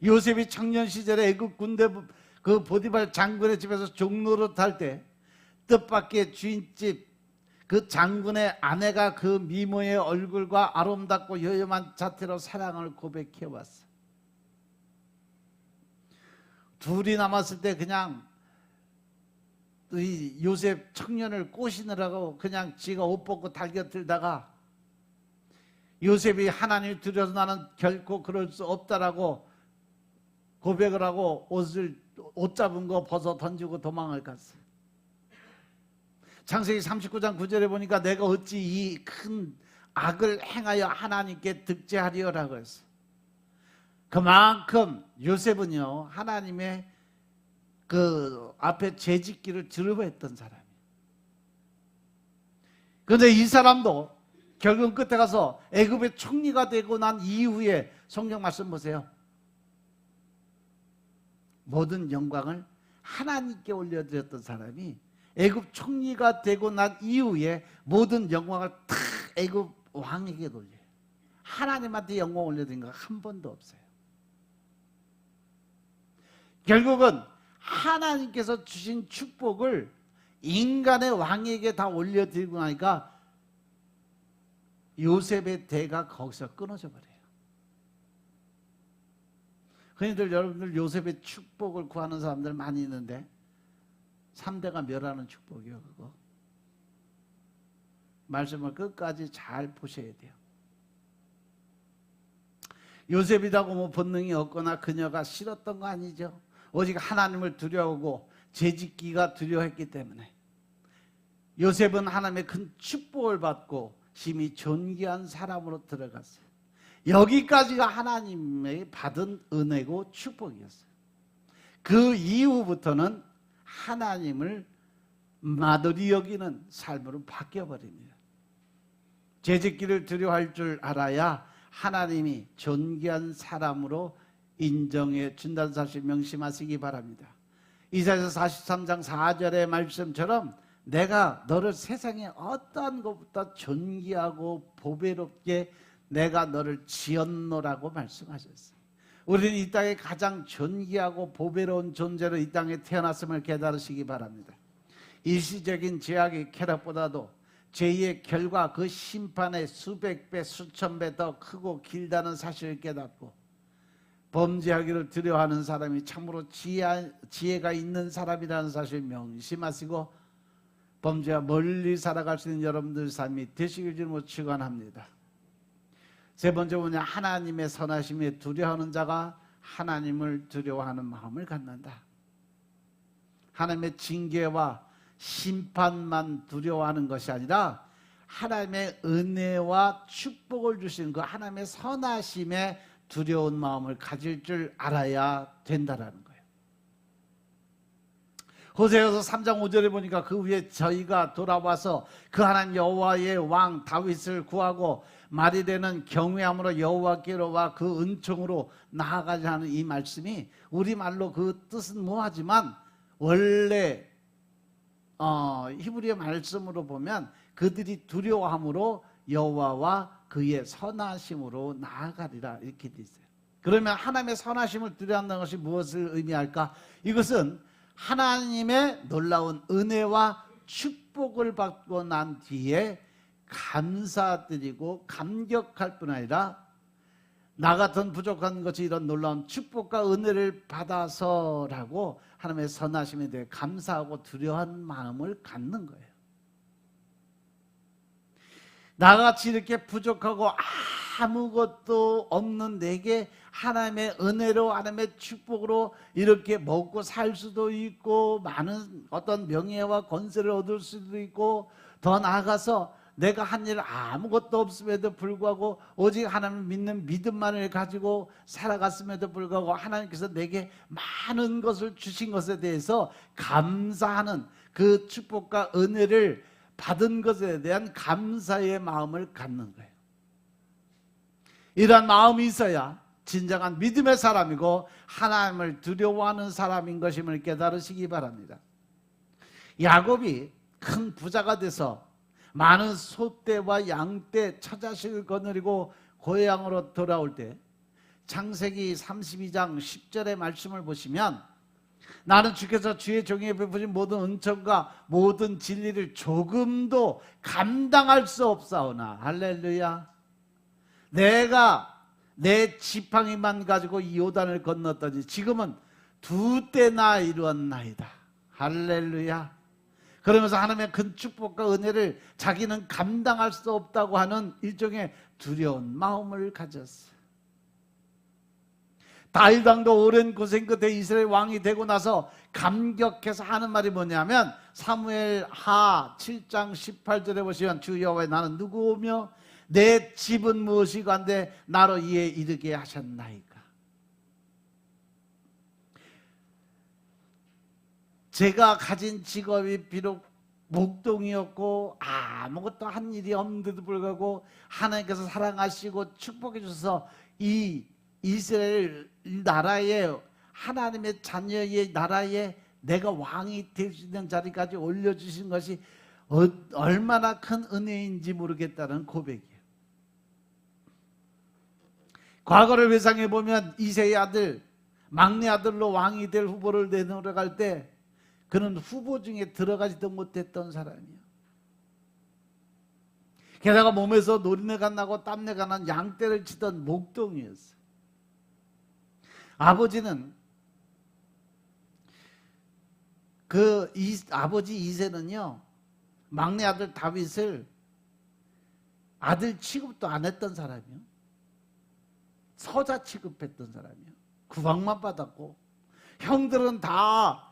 요셉이 청년 시절에 애굽 군대 그 보디발 장군의 집에서 종로로 탈 때 뜻밖의 주인집 그 장군의 아내가 그 미모의 얼굴과 아름답고 여염한 자태로 사랑을 고백해 왔어. 둘이 남았을 때 그냥 이 요셉 청년을 꼬시느라고 그냥 지가 옷 벗고 달겨들다가 요셉이 하나님을 두려워서 나는 결코 그럴 수 없다라고 고백을 하고 옷 잡은 거 벗어 던지고 도망을 갔어요. 창세기 39장 9절에 보니까 내가 어찌 이 큰 악을 행하여 하나님께 득죄하리요라고 했어요. 그만큼 요셉은요 하나님의 그 앞에 죄짓기를 두려워했던 사람이에요. 그런데 이 사람도 결국 끝에 가서 애굽의 총리가 되고 난 이후에 성경 말씀 보세요. 모든 영광을 하나님께 올려드렸던 사람이 애굽 총리가 되고 난 이후에 모든 영광을 다 애굽 왕에게 돌려요. 하나님한테 영광 올려드린 거 한 번도 없어요. 결국은 하나님께서 주신 축복을 인간의 왕에게 다 올려드리고 나니까 요셉의 대가 거기서 끊어져 버려요. 흔히들 여러분들 요셉의 축복을 구하는 사람들 많이 있는데 3대가 멸하는 축복이요. 그거 말씀을 끝까지 잘 보셔야 돼요. 요셉이라고 뭐 본능이 없거나 그녀가 싫었던 거 아니죠. 오직 하나님을 두려워하고 죄짓기가 두려워했기 때문에 요셉은 하나님의 큰 축복을 받고 심히 존귀한 사람으로 들어갔어요. 여기까지가 하나님의 받은 은혜고 축복이었어요. 그 이후부터는 하나님을 마들이 여기는 삶으로 바뀌어버립니다. 죄짓기를 두려워할 줄 알아야 하나님이 존귀한 사람으로 인정해 준다는 사실 명심하시기 바랍니다. 이사야서 43장 4절의 말씀처럼 내가 너를 세상에 어떠한 것보다 존귀하고 보배롭게 내가 너를 지었노라고 말씀하셨어요. 우리는 이 땅에 가장 존귀하고 보배로운 존재로 이 땅에 태어났음을 깨달으시기 바랍니다. 일시적인 죄악의 쾌락보다도 죄의 결과 그 심판의 수백 배 수천 배 더 크고 길다는 사실을 깨닫고 범죄하기를 두려워하는 사람이 참으로 지혜가 있는 사람이라는 사실을 명심하시고 범죄와 멀리 살아갈 수 있는 여러분들 삶이 되시길 주님으로 축원합니다. 세 번째 뭐냐, 하나님의 선하심에 두려워하는 자가 하나님을 두려워하는 마음을 갖는다. 하나님의 징계와 심판만 두려워하는 것이 아니라 하나님의 은혜와 축복을 주시는 그 하나님의 선하심에 두려운 마음을 가질 줄 알아야 된다라는 거예요. 호세아서 3장 5절에 보니까 그 후에 저희가 돌아와서 그 하나님 여호와의 왕 다윗을 구하고 말이 되는 경외함으로 여호와께로 와 그 은총으로 나아가자 하는 이 말씀이 우리말로 그 뜻은 뭐하지만 원래 히브리어 말씀으로 보면 그들이 두려워함으로 여호와와 그의 선하심으로 나아가리라 이렇게 돼 있어요. 그러면 하나님의 선하심을 두려워한다는 것이 무엇을 의미할까? 이것은 하나님의 놀라운 은혜와 축복을 받고 난 뒤에 감사드리고 감격할 뿐 아니라 나 같은 부족한 것이 이런 놀라운 축복과 은혜를 받아서라고 하나님의 선하심에 대해 감사하고 두려워하는 마음을 갖는 거예요. 나같이 이렇게 부족하고 아무것도 없는 내게 하나님의 은혜로 하나님의 축복으로 이렇게 먹고 살 수도 있고 많은 어떤 명예와 권세를 얻을 수도 있고 더 나아가서 내가 한 일 아무것도 없음에도 불구하고 오직 하나님을 믿는 믿음만을 가지고 살아갔음에도 불구하고 하나님께서 내게 많은 것을 주신 것에 대해서 감사하는 그 축복과 은혜를 받은 것에 대한 감사의 마음을 갖는 거예요. 이러한 마음이 있어야 진정한 믿음의 사람이고 하나님을 두려워하는 사람인 것임을 깨달으시기 바랍니다. 야곱이 큰 부자가 돼서 많은 소떼와 양떼, 처자식을 거느리고 고향으로 돌아올 때 창세기 32장 10절의 말씀을 보시면 나는 주께서 주의 종에게 베푸신 모든 은총과 모든 진리를 조금도 감당할 수 없사오나 할렐루야. 내가 내 지팡이만 가지고 이 요단을 건넜더니 지금은 2때나 이루었나이다. 할렐루야. 그러면서 하나님의 큰 축복과 은혜를 자기는 감당할 수 없다고 하는 일종의 두려운 마음을 가졌어요. 다윗 왕도 오랜 고생 끝에 이스라엘 왕이 되고 나서 감격해서 하는 말이 뭐냐면 사무엘 하 7장 18절에 보시면 주 여호와 나는 누구오며 내 집은 무엇이고 한데 나로 이에 이르게 하셨나이까. 제가 가진 직업이 비록 목동이었고 아무것도 한 일이 없는데도 불구하고 하나님께서 사랑하시고 축복해 주셔서 이 이스라엘 나라에 하나님의 자녀의 나라에 내가 왕이 될 수 있는 자리까지 올려주신 것이 얼마나 큰 은혜인지 모르겠다는 고백이에요. 과거를 회상해 보면 이새의 아들, 막내 아들로 왕이 될 후보를 내놓으러 때 그는 후보 중에 들어가지도 못했던 사람이에요. 게다가 몸에서 노린내가 나고 땀내가 난 양떼를 치던 목동이었어요. 아버지는 아버지 이새는요 막내 아들 다윗을 아들 취급도 안 했던 사람이요. 서자 취급했던 사람이요. 구박만 받았고 형들은 다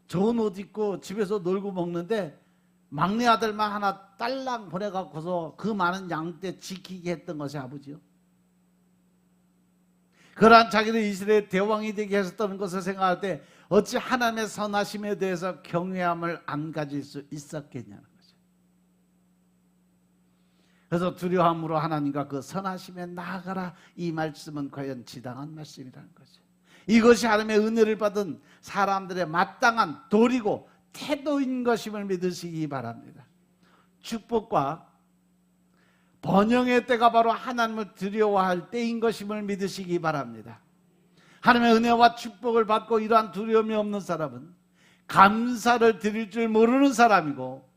좋은 옷 입고 집에서 놀고 먹는데 막내 아들만 하나 딸랑 보내갖고서 그 많은 양떼 지키게 했던 것이 아버지요. 그러한 자기를 이스라엘 대왕이 되게 하셨다는 것을 생각할 때 어찌 하나님의 선하심에 대해서 경외함을 안 가질 수 있었겠냐는 거죠. 그래서 두려움으로 하나님과 그 선하심에 나아가라, 이 말씀은 과연 지당한 말씀이라는 거죠. 이것이 하나님의 은혜를 받은 사람들의 마땅한 도리고 태도인 것임을 믿으시기 바랍니다. 축복과 번영의 때가 바로 하나님을 두려워할 때인 것임을 믿으시기 바랍니다. 하나님의 은혜와 축복을 받고 이러한 두려움이 없는 사람은 감사를 드릴 줄 모르는 사람이고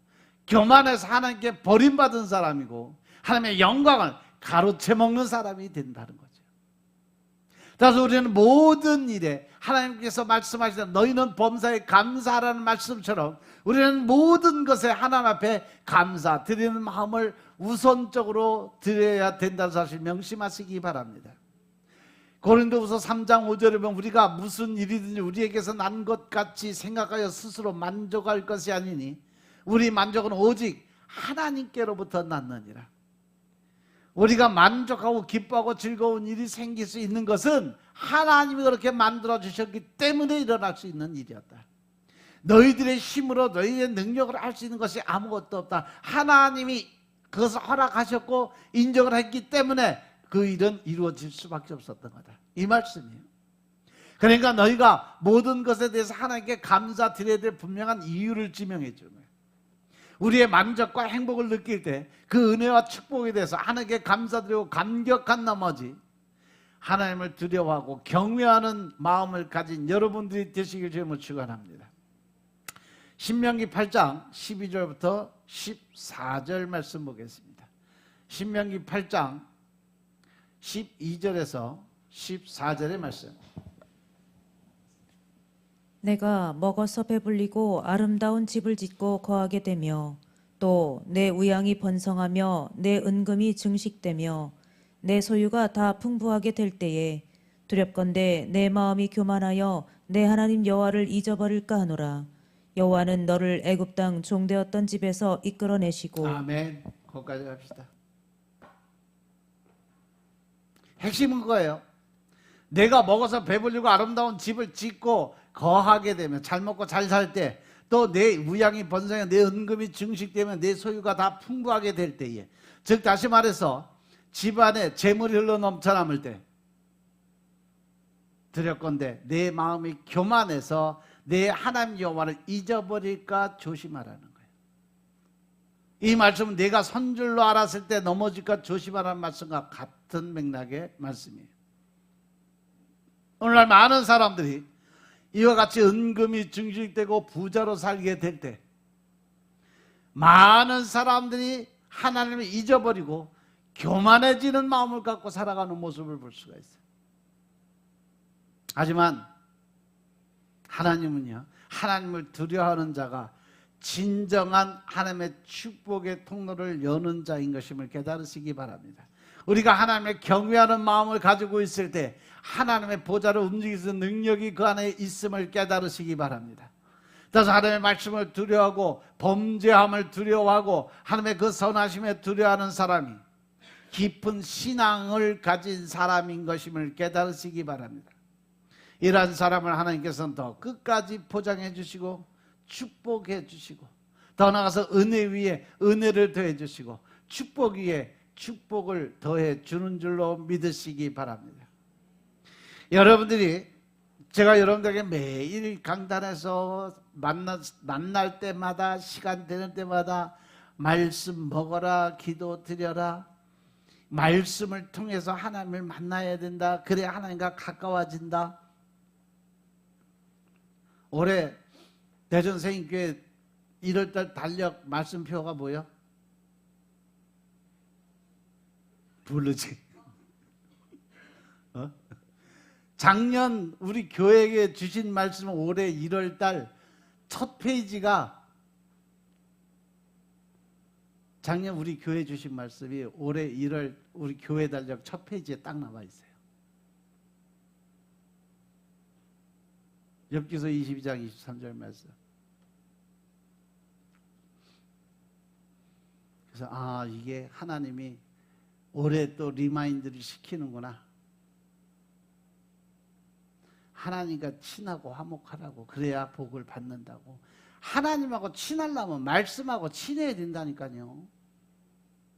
교만해서 하나님께 버림받은 사람이고 하나님의 영광을 가로채 먹는 사람이 된다는 거죠. 따라서 우리는 모든 일에 하나님께서 말씀하시는 너희는 범사에 감사하라는 말씀처럼 우리는 모든 것에 하나님 앞에 감사 드리는 마음을 우선적으로 드려야 된다는 사실 명심하시기 바랍니다. 고린도후서 3장 5절에 보면 우리가 무슨 일이든지 우리에게서 난 것 같이 생각하여 스스로 만족할 것이 아니니 우리 만족은 오직 하나님께로부터 났느니라. 우리가 만족하고 기뻐하고 즐거운 일이 생길 수 있는 것은 하나님이 그렇게 만들어 주셨기 때문에 일어날 수 있는 일이었다. 너희들의 힘으로 너희의 능력으로 할 수 있는 것이 아무것도 없다. 하나님이 그것을 허락하셨고 인정을 했기 때문에 그 일은 이루어질 수밖에 없었던 거다. 이 말씀이에요. 그러니까 너희가 모든 것에 대해서 하나님께 감사드려야 될 분명한 이유를 지명해 주는 거예요. 우리의 만족과 행복을 느낄 때 그 은혜와 축복에 대해서 하나님께 감사드리고 감격한 나머지 하나님을 두려워하고 경외하는 마음을 가진 여러분들이 되시길 주님을 축원합니다. 신명기 8장 12절부터 14절 말씀 보겠습니다. 신명기 8장 12절에서 14절의 말씀. 내가 먹어서 배불리고 아름다운 집을 짓고 거하게 되며 또 내 우양이 번성하며 내 은금이 증식되며 내 소유가 다 풍부하게 될 때에 두렵건대 내 마음이 교만하여 내 하나님 여호와를 잊어버릴까 하노라. 여호와는 너를 애굽 땅 종되었던 집에서 이끌어내시고 아멘. 거기까지 갑시다. 핵심은 그거예요. 내가 먹어서 배불리고 아름다운 집을 짓고 거하게 되면, 잘 먹고 잘 살 때, 또 내 우양이 번성해 내 은금이 증식되면 내 소유가 다 풍부하게 될 때에, 즉 다시 말해서 집안에 재물이 흘러 넘쳐남을 때, 드렸건대 내 마음이 교만해서 내 하나님 여호와를 잊어버릴까 조심하라는 거예요. 이 말씀은 내가 선줄로 알았을 때 넘어질까 조심하라는 말씀과 같은 맥락의 말씀이에요. 오늘날 많은 사람들이 이와 같이 은금이 증식되고 부자로 살게 될 때, 많은 사람들이 하나님을 잊어버리고 교만해지는 마음을 갖고 살아가는 모습을 볼 수가 있어요. 하지만 하나님은요, 하나님을 두려워하는 자가 진정한 하나님의 축복의 통로를 여는 자인 것임을 깨달으시기 바랍니다. 우리가 하나님을 경외하는 마음을 가지고 있을 때 하나님의 보좌를 움직이는 능력이 그 안에 있음을 깨달으시기 바랍니다. 그래서 하나님의 말씀을 두려워하고 범죄함을 두려워하고 하나님의 그 선하심에 두려워하는 사람이 깊은 신앙을 가진 사람인 것임을 깨달으시기 바랍니다. 이러한 사람을 하나님께서는 더 끝까지 포장해 주시고 축복해 주시고, 더 나아가서 은혜 위에 은혜를 더해 주시고 축복 위에 축복을 더해 주는 줄로 믿으시기 바랍니다. 여러분들이, 제가 여러분들에게 매일 강단에서 만날 때마다, 시간 되는 때마다 말씀 먹어라, 기도 드려라, 말씀을 통해서 하나님을 만나야 된다, 그래야 하나님과 가까워진다. 올해 대전생인교회 1월달 달력 말씀표가 뭐예요? 부르지. 작년 우리 교회에 주신 말씀은 올해 1월달 첫 페이지가, 작년 우리 교회 주신 말씀이 올해 1월 우리 교회 달력 첫 페이지에 딱 나와 있어요. 욥기서 22장 23절 말씀. 그래서 이게 하나님이 올해 또 리마인드를 시키는구나. 하나님과 친하고 화목하라고, 그래야 복을 받는다고. 하나님하고 친하려면 말씀하고 친해야 된다니까요.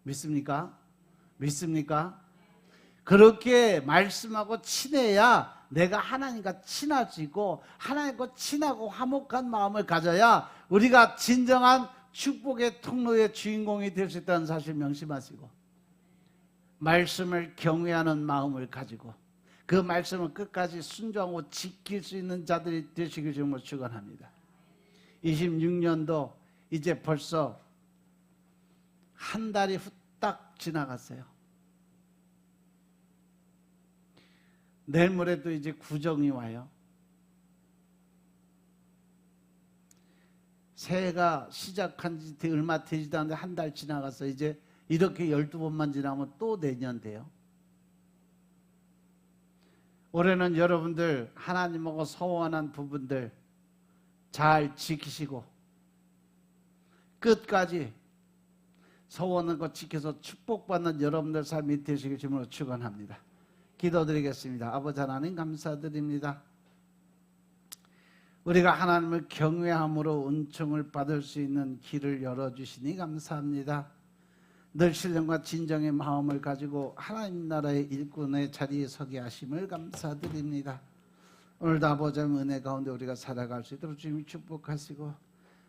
믿습니까? 믿습니까? 그렇게 말씀하고 친해야 내가 하나님과 친할 수 있고, 하나님과 친하고 화목한 마음을 가져야 우리가 진정한 축복의 통로의 주인공이 될 수 있다는 사실 명심하시고, 말씀을 경외하는 마음을 가지고 그 말씀을 끝까지 순종하고 지킬 수 있는 자들이 되시길 주님으로 축원합니다. 26년도 이제 벌써 한 달이 후딱 지나갔어요. 내일 모레도 이제 구정이 와요. 새해가 시작한 지 얼마 되지도 않는데 한 달 지나가서 이제 이렇게 12번만 지나면 또 내년 돼요. 올해는 여러분들 하나님하고 서원한 부분들 잘 지키시고 끝까지 서원한 것 지켜서 축복받는 여러분들 삶이 되시길 주님으로 축원합니다. 기도드리겠습니다. 아버지 하나님 감사드립니다. 우리가 하나님을 경외함으로 은총을 받을 수 있는 길을 열어주시니 감사합니다. 늘 신령과 진정의 마음을 가지고 하나님 나라의 일꾼의 자리에 서게 하심을 감사드립니다. 오늘도 아버지 은혜 가운데 우리가 살아갈 수 있도록 주님이 축복하시고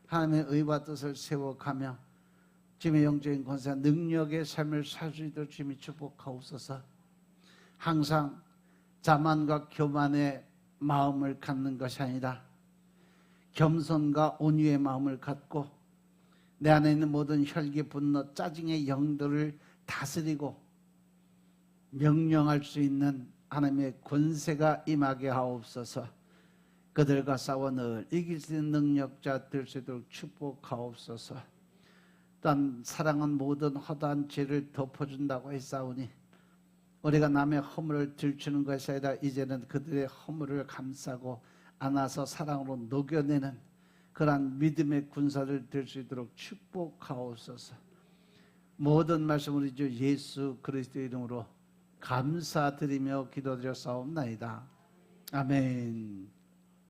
하나님의 의와 뜻을 세워가며 주님의 영적인 권세와 능력의 삶을 살 수 있도록 주님이 축복하옵소서. 항상 자만과 교만의 마음을 갖는 것이 아니라 겸손과 온유의 마음을 갖고 내 안에 있는 모든 혈기, 분노, 짜증의 영들을 다스리고 명령할 수 있는 하나님의 권세가 임하게 하옵소서. 그들과 싸워 늘 이길 수 있는 능력자 될 수 있도록 축복하옵소서. 또한 사랑은 모든 허다한 죄를 덮어준다고 했사오니 우리가 남의 허물을 들추는 것이 아니라 이제는 그들의 허물을 감싸고 안아서 사랑으로 녹여내는 그러한 믿음의 군사를 될 수 있도록 축복하옵소서. 모든 말씀 우리 주 예수 그리스도의 이름으로 감사드리며 기도드려 싸움나이다. 아멘.